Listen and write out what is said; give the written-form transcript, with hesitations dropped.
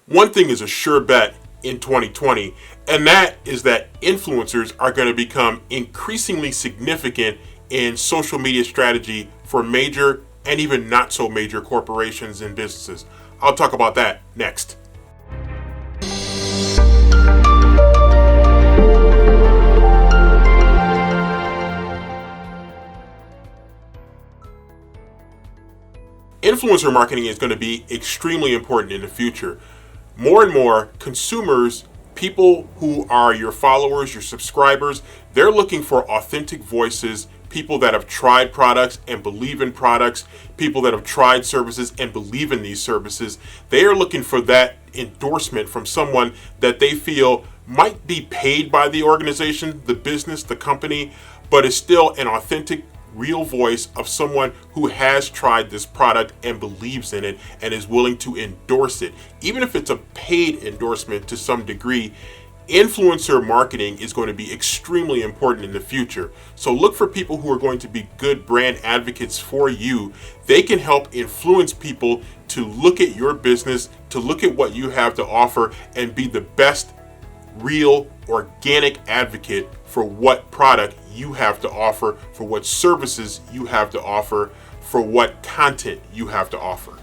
One thing is a sure bet in 2020, and that is that influencers are going to become increasingly significant in social media strategy for major and even not so major corporations and businesses. I'll talk about that next. Influencer marketing is going to be extremely important in the future. More and more consumers, people who are your followers, your subscribers, they're looking for authentic voices, people that have tried products and believe in products, people that have tried services and believe in these services. They are looking for that endorsement from someone that they feel might be paid by the organization, the business, the company, but is still an authentic, real voice of someone who has tried this product and believes in it and is willing to endorse it. Even if it's a paid endorsement to some degree, influencer marketing is going to be extremely important in the future. So look for people who are going to be good brand advocates for you. They can help influence people to look at your business, to look at what you have to offer, and be the best real organic advocate for what product you have to offer, for what services you have to offer, for what content you have to offer.